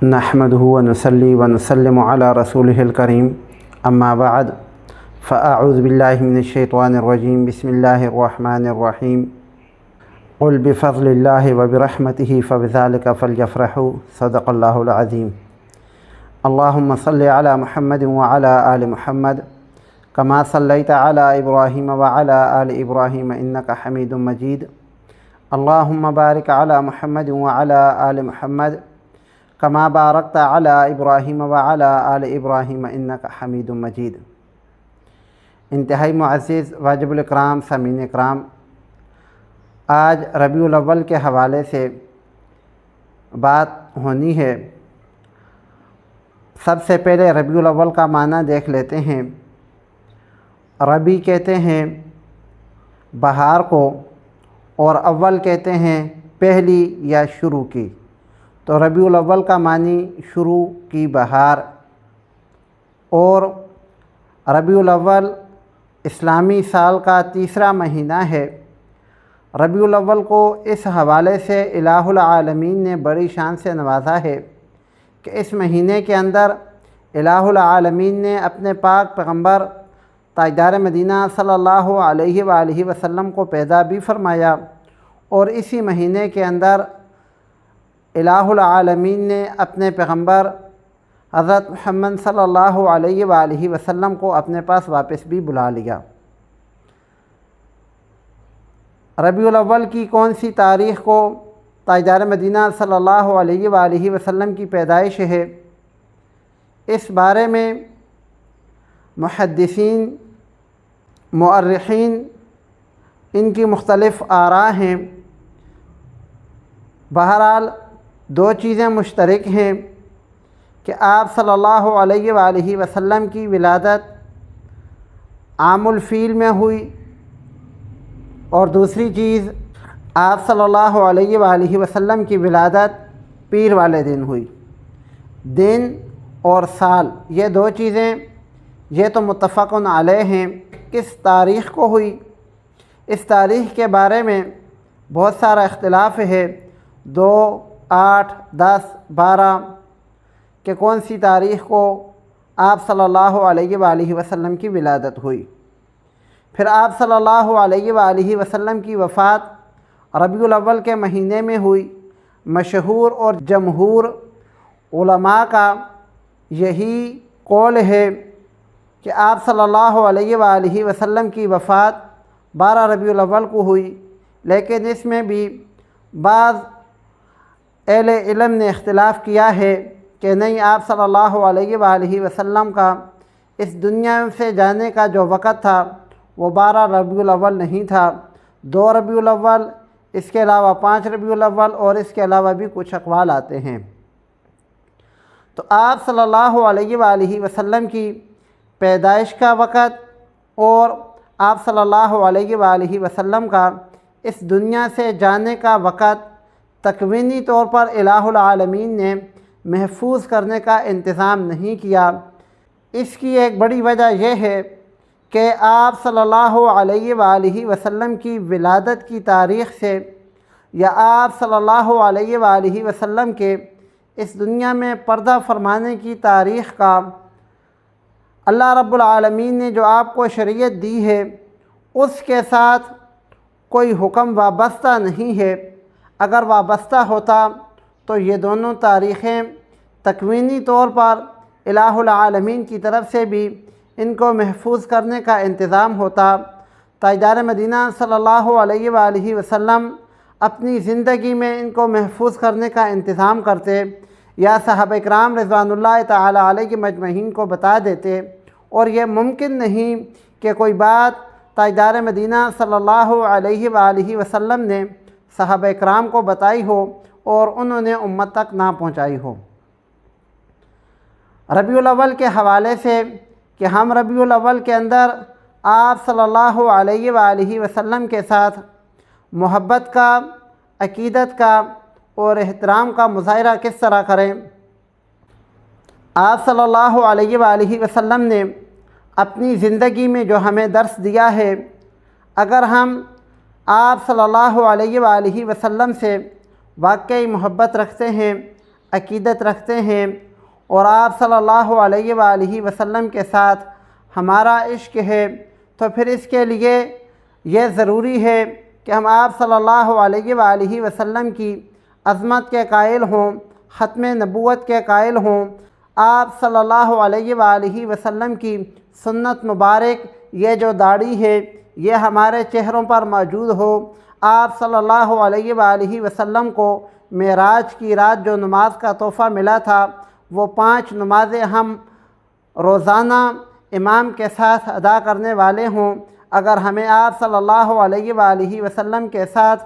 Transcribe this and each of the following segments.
نحمده ونصلي ونسلم على رسوله الكريم اما بعد فاعوذ بالله من الشيطان الرجيم بسم الله الرحمن الرحيم قل بفضل الله وبرحمته فبذلك فليفرحوا صدق الله العظيم اللهم صل على محمد وعلى آل محمد كما صليت على إبراهيم وعلى آل إبراهيم إنك حميد مجيد اللهم بارك على محمد وعلى آل محمد كما باركت على إبراهيم وعلى آل إبراهيم إنك حميد مجيد۔ انتہائی معزز واجب الاکرام سامعین اکرام، آج ربیع الاول کے حوالے سے بات ہونی ہے۔ سب سے پہلے ربیع الاول کا معنی دیکھ لیتے ہیں۔ ربیع کہتے ہیں بہار کو، اور اول کہتے ہیں پہلی یا شروع کی، تو ربیع الاول کا معنی شروع کی بہار۔ اور ربیع الاول اسلامی سال کا تیسرا مہینہ ہے۔ ربیع الاول کو اس حوالے سے الہ العالمین نے بڑی شان سے نوازا ہے کہ اس مہینے کے اندر الہ العالمین نے اپنے پاک پیغمبر تاجدار مدینہ صلی اللہ علیہ وآلہ وسلم کو پیدا بھی فرمایا، اور اسی مہینے کے اندر الہ العالمین نے اپنے پیغمبر حضرت محمد صلی اللہ علیہ وآلہ وسلم کو اپنے پاس واپس بھی بلا لیا۔ ربیع الاول کی کون سی تاریخ کو تاجدار مدینہ صلی اللہ علیہ وآلہ وسلم کی پیدائش ہے، اس بارے میں محدثین مؤرخین ان کی مختلف آراء ہیں۔ بہرحال دو چیزیں مشترک ہیں کہ آپ صلی اللہ علیہ وآلہ وسلم کی ولادت عام الفیل میں ہوئی، اور دوسری چیز آپ صلی اللہ علیہ وآلہ وسلم کی ولادت پیر والے دن ہوئی۔ دن اور سال، یہ دو چیزیں یہ تو متفق علیہ ہیں۔ کس تاریخ کو ہوئی، اس تاریخ کے بارے میں بہت سارا اختلاف ہے، 2، 8، 10، 12 کہ کون سی تاریخ کو آپ صلی اللہ علیہ وآلہ وسلم کی ولادت ہوئی۔ پھر آپ صلی اللہ علیہ وآلہ وسلم کی وفات ربیع الاول کے مہینے میں ہوئی۔ مشہور اور جمہور علماء کا یہی قول ہے کہ آپ صلی اللہ علیہ وآلہ وسلم کی وفات 12 ربیع الاول کو ہوئی، لیکن اس میں بھی بعض اہل علم نے اختلاف کیا ہے کہ نہیں، آپ صلی اللہ علیہ وآلہ وسلم کا اس دنیا سے جانے کا جو وقت تھا وہ 12 ربیع الاول نہیں تھا، 2 ربیع الاول، اس کے علاوہ 5 ربیع الاول، اور اس کے علاوہ بھی کچھ اقوال آتے ہیں۔ تو آپ صلی اللہ علیہ وآلہ وسلم کی پیدائش کا وقت اور آپ صلی اللہ علیہ وآلہ وسلم کا اس دنیا سے جانے کا وقت تکوینی طور پر الہ العالمین نے محفوظ کرنے کا انتظام نہیں کیا۔ اس کی ایک بڑی وجہ یہ ہے کہ آپ صلی اللہ علیہ وآلہ وسلم کی ولادت کی تاریخ سے یا آپ صلی اللہ علیہ وآلہ وسلم کے اس دنیا میں پردہ فرمانے کی تاریخ کا اللہ رب العالمین نے جو آپ کو شریعت دی ہے اس کے ساتھ کوئی حکم وابستہ نہیں ہے۔ اگر وابستہ ہوتا تو یہ دونوں تاریخیں تکوینی طور پر الہ العالمین کی طرف سے بھی ان کو محفوظ کرنے کا انتظام ہوتا۔ تاجدار مدینہ صلی اللہ علیہ وآلہ وسلم اپنی زندگی میں ان کو محفوظ کرنے کا انتظام کرتے، یا صحابہ کرام رضوان اللہ تعالی علیہ مجمعین کو بتا دیتے، اور یہ ممکن نہیں کہ کوئی بات تاجدار مدینہ صلی اللہ علیہ وآلہ وسلم نے صحابہ کرام کو بتائی ہو اور انہوں نے امت تک نہ پہنچائی ہو۔ ربیع الاول کے حوالے سے کہ ہم ربیع الاول کے اندر آپ صلی اللہ علیہ وآلہ وسلم کے ساتھ محبت کا، عقیدت کا اور احترام کا مظاہرہ کس طرح کریں۔ آپ صلی اللہ علیہ وآلہ وسلم نے اپنی زندگی میں جو ہمیں درس دیا ہے، اگر ہم آپ صلی اللہ علیہ وآلہ وسلم سے واقعی محبت رکھتے ہیں، عقیدت رکھتے ہیں اور آپ صلی اللہ علیہ وآلہ وسلم کے ساتھ ہمارا عشق ہے، تو پھر اس کے لیے یہ ضروری ہے کہ ہم آپ صلی اللہ علیہ وآلہ وسلم کی عظمت کے قائل ہوں، ختم نبوت کے قائل ہوں، آپ صلی اللہ علیہ وآلہ وسلم کی سنت مبارک، یہ جو داڑھی ہے یہ ہمارے چہروں پر موجود ہو، آپ صلی اللہ علیہ وآلہ وسلم کو معراج کی رات جو نماز کا تحفہ ملا تھا وہ 5 نمازیں ہم روزانہ امام کے ساتھ ادا کرنے والے ہوں۔ اگر ہمیں آپ صلی اللہ علیہ وآلہ وسلم کے ساتھ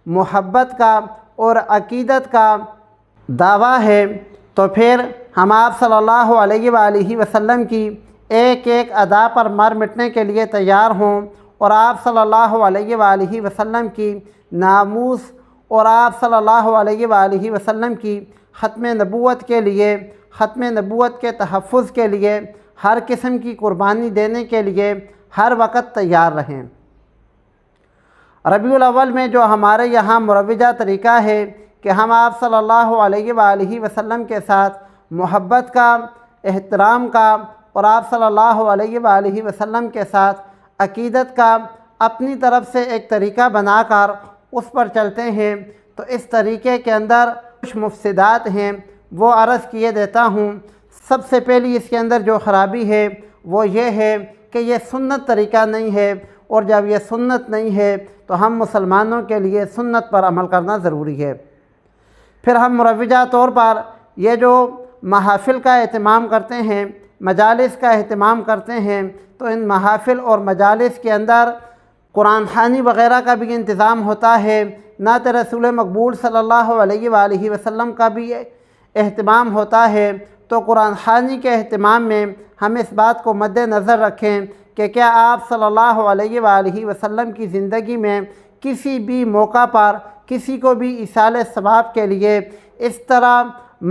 محبت کا اور عقیدت کا دعویٰ ہے تو پھر ہم آپ صلی اللہ علیہ وآلہ وسلم کی ایک ایک ادا پر مر مٹنے کے لیے تیار ہوں، اور آپ صلی اللہ علیہ وآلہ وسلم کی ناموس اور آپ صلی اللہ علیہ وآلہ وسلم کی ختم نبوت کے لیے، ختم نبوت کے تحفظ کے لیے، ہر قسم کی قربانی دینے کے لیے ہر وقت تیار رہیں۔ ربیع الاول میں جو ہمارے یہاں مروجہ طریقہ ہے کہ ہم آپ صلی اللہ علیہ وآلہ وسلم کے ساتھ محبت کا، احترام کا اور آپ صلی اللہ علیہ وآلہ وسلم کے ساتھ عقیدت کا اپنی طرف سے ایک طریقہ بنا کر اس پر چلتے ہیں، تو اس طریقے کے اندر کچھ مفسدات ہیں وہ عرض کیے دیتا ہوں۔ سب سے پہلی اس کے اندر جو خرابی ہے وہ یہ ہے کہ یہ سنت طریقہ نہیں ہے، اور جب یہ سنت نہیں ہے تو ہم مسلمانوں کے لیے سنت پر عمل کرنا ضروری ہے۔ پھر ہم مروجہ طور پر یہ جو محافل کا اہتمام کرتے ہیں، مجالس کا اہتمام کرتے ہیں، تو ان محافل اور مجالس کے اندر قرآن خوانی وغیرہ کا بھی انتظام ہوتا ہے، نعت رسول مقبول صلی اللہ علیہ وآلہ وسلم کا بھی اہتمام ہوتا ہے۔ تو قرآن خوانی کے اہتمام میں ہم اس بات کو مد نظر رکھیں کہ کیا آپ صلی اللہ علیہ وآلہ وسلم کی زندگی میں کسی بھی موقع پر کسی کو بھی ایصال ثواب کے لیے اس طرح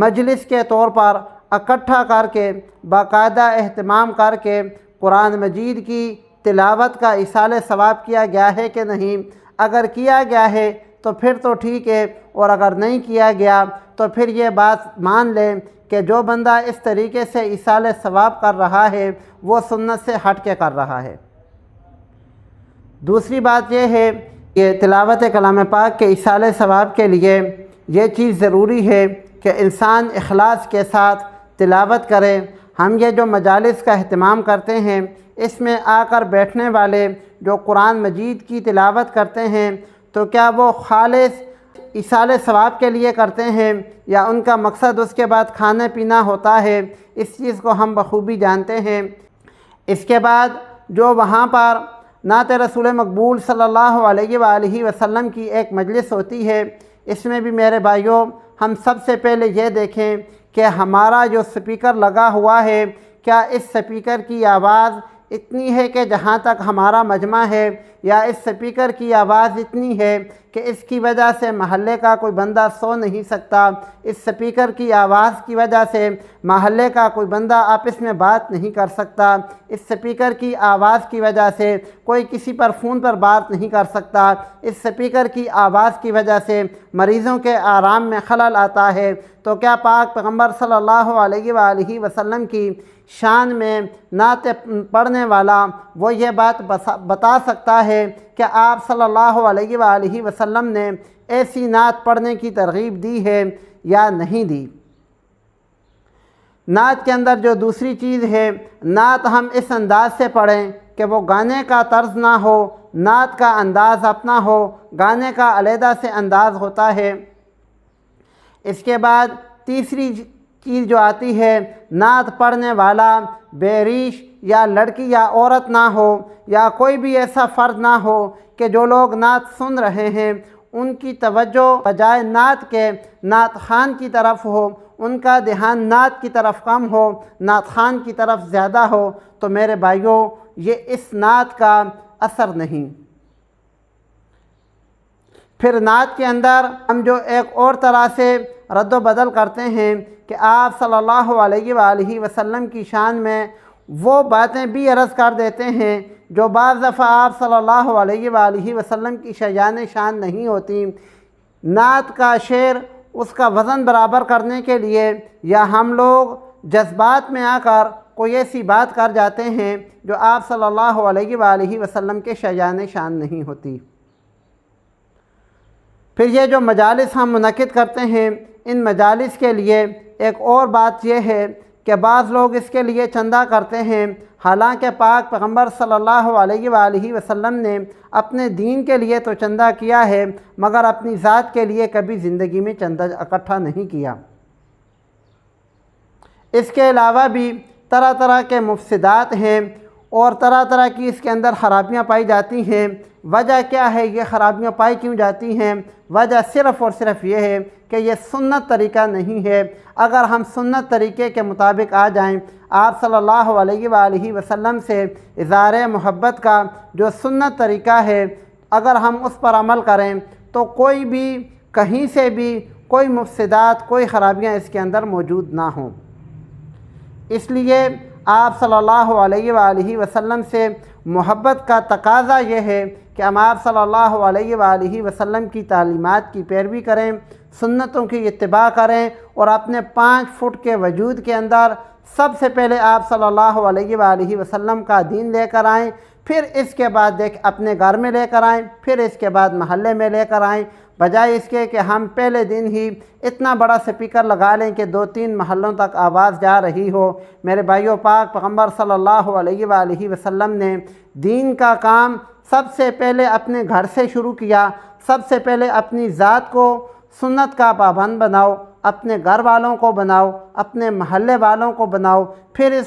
مجلس کے طور پر اکٹھا کر کے باقاعدہ اہتمام کر کے قرآن مجید کی تلاوت کا ایصال ثواب کیا گیا ہے کہ نہیں؟ اگر کیا گیا ہے تو پھر تو ٹھیک ہے، اور اگر نہیں کیا گیا تو پھر یہ بات مان لیں کہ جو بندہ اس طریقے سے ایصال ثواب کر رہا ہے وہ سنت سے ہٹ کے کر رہا ہے۔ دوسری بات یہ ہے کہ تلاوت کلام پاک کے ایصال ثواب کے لیے یہ چیز ضروری ہے کہ انسان اخلاص کے ساتھ تلاوت کرے۔ ہم یہ جو مجالس کا اہتمام کرتے ہیں اس میں آ کر بیٹھنے والے جو قرآن مجید کی تلاوت کرتے ہیں تو کیا وہ خالص ایصال ثواب کے لیے کرتے ہیں یا ان کا مقصد اس کے بعد کھانا پینا ہوتا ہے؟ اس چیز کو ہم بخوبی جانتے ہیں۔ اس کے بعد جو وہاں پر نعت رسول مقبول صلی اللہ علیہ وآلہ وسلم کی ایک مجلس ہوتی ہے، اس میں بھی میرے بھائیوں ہم سب سے پہلے یہ دیکھیں کہ ہمارا جو سپیکر لگا ہوا ہے کیا اس سپیکر کی آواز اتنی ہے کہ جہاں تک ہمارا مجمع ہے، یا اس سپیکر کی آواز اتنی ہے کہ اس کی وجہ سے محلے کا کوئی بندہ سو نہیں سکتا، اس سپیکر کی آواز کی وجہ سے محلے کا کوئی بندہ آپس میں بات نہیں کر سکتا، اس سپیکر کی آواز کی وجہ سے کوئی کسی پر فون پر بات نہیں کر سکتا، اس سپیکر کی آواز کی وجہ سے مریضوں کے آرام میں خلل آتا ہے، تو کیا پاک پیغمبر صلی اللہ علیہ وآلہ وسلم کی شان میں نعت پڑھنے والا وہ یہ بات بتا سکتا ہے کہ آپ صلی اللہ علیہ وآلہ وسلم نے ایسی نعت پڑھنے کی ترغیب دی ہے یا نہیں دی؟ نعت کے اندر جو دوسری چیز ہے، نعت ہم اس انداز سے پڑھیں کہ وہ گانے کا طرز نہ ہو، نعت کا انداز اپنا ہو، گانے کا علیحدہ سے انداز ہوتا ہے۔ اس کے بعد تیسری چیز جو آتی ہے، نعت پڑھنے والا بے ریش یا لڑکی یا عورت نہ ہو، یا کوئی بھی ایسا فرد نہ ہو کہ جو لوگ نعت سن رہے ہیں ان کی توجہ بجائے نعت کے نعت خوان کی طرف ہو، ان کا دھیان نعت کی طرف کم ہو، نعت خوان کی طرف زیادہ ہو، تو میرے بھائیوں یہ اس نعت کا اثر نہیں۔ پھر نعت کے اندر ہم جو ایک اور طرح سے رد و بدل کرتے ہیں کہ آپ صلی اللہ علیہ وآلہ وسلم کی شان میں وہ باتیں بھی عرض کر دیتے ہیں جو بعض دفعہ آپ صلی اللہ علیہ وآلہ وسلم کی شایان شان نہیں ہوتی۔ نعت کا شعر اس کا وزن برابر کرنے کے لیے یا ہم لوگ جذبات میں آ کر کوئی ایسی بات کر جاتے ہیں جو آپ صلی اللہ علیہ وآلہ وسلم کے شایان شان نہیں ہوتی۔ پھر یہ جو مجالس ہم منعقد کرتے ہیں، ان مجالس کے لیے ایک اور بات یہ ہے کہ بعض لوگ اس کے لیے چندہ کرتے ہیں، حالانکہ پاک پیغمبر صلی اللہ علیہ وآلہ وسلم نے اپنے دین کے لیے تو چندہ کیا ہے مگر اپنی ذات کے لیے کبھی زندگی میں چندہ اکٹھا نہیں کیا۔ اس کے علاوہ بھی طرح طرح کے مفسدات ہیں اور طرح طرح کی اس کے اندر خرابیاں پائی جاتی ہیں۔ وجہ کیا ہے یہ خرابیاں پائی کیوں جاتی ہیں؟ وجہ صرف اور صرف یہ ہے کہ یہ سنت طریقہ نہیں ہے۔ اگر ہم سنت طریقے کے مطابق آ جائیں، آپ صلی اللہ علیہ وآلہ وسلم سے اظہار محبت کا جو سنت طریقہ ہے، اگر ہم اس پر عمل کریں تو کوئی بھی کہیں سے بھی کوئی مفسدات، کوئی خرابیاں اس کے اندر موجود نہ ہوں۔ اس لیے آپ صلی اللہ علیہ وآلہ وسلم سے محبت کا تقاضا یہ ہے کہ ہم آپ صلی اللہ علیہ وآلہ وسلم کی تعلیمات کی پیروی کریں، سنتوں کی اتباع کریں اور اپنے 5 فٹ کے وجود کے اندر سب سے پہلے آپ صلی اللہ علیہ وآلہ وسلم کا دین لے کر آئیں، پھر اس کے بعد اپنے گھر میں لے کر آئیں، پھر اس کے بعد محلے میں لے کر آئیں، بجائے اس کے کہ ہم پہلے دن ہی اتنا بڑا سپیکر لگا لیں کہ 2-3 محلوں تک آواز جا رہی ہو۔ میرے بھائیو، پاک پیغمبر صلی اللہ علیہ وآلہ وسلم نے دین کا کام سب سے پہلے اپنے گھر سے شروع کیا۔ سب سے پہلے اپنی ذات کو سنت کا پابند بناؤ، اپنے گھر والوں کو بناؤ، اپنے محلے والوں کو بناؤ، پھر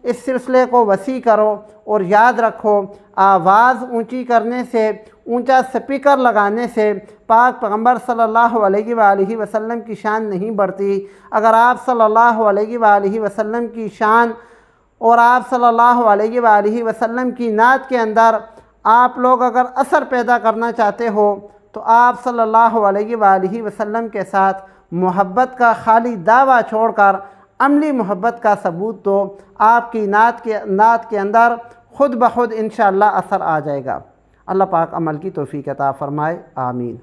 اس سلسلے کو وسیع کرو۔ اور یاد رکھو، آواز اونچی کرنے سے، اونچا سپیکر لگانے سے پاک پیغمبر صلی اللہ علیہ وآلہ وسلم کی شان نہیں بڑھتی۔ اگر آپ صلی اللہ علیہ وآلہ وسلم کی شان اور آپ صلی اللہ علیہ وآلہ وسلم کی نعت کے اندر آپ لوگ اگر اثر پیدا کرنا چاہتے ہو تو آپ صلی اللہ علیہ وآلہ وسلم کے ساتھ محبت کا خالی دعویٰ چھوڑ کر عملی محبت کا ثبوت دو، آپ کی نعت کے اندر خود بخود انشاءاللہ اثر آ جائے گا۔ اللہ پاک عمل کی توفیق عطا فرمائے، آمین۔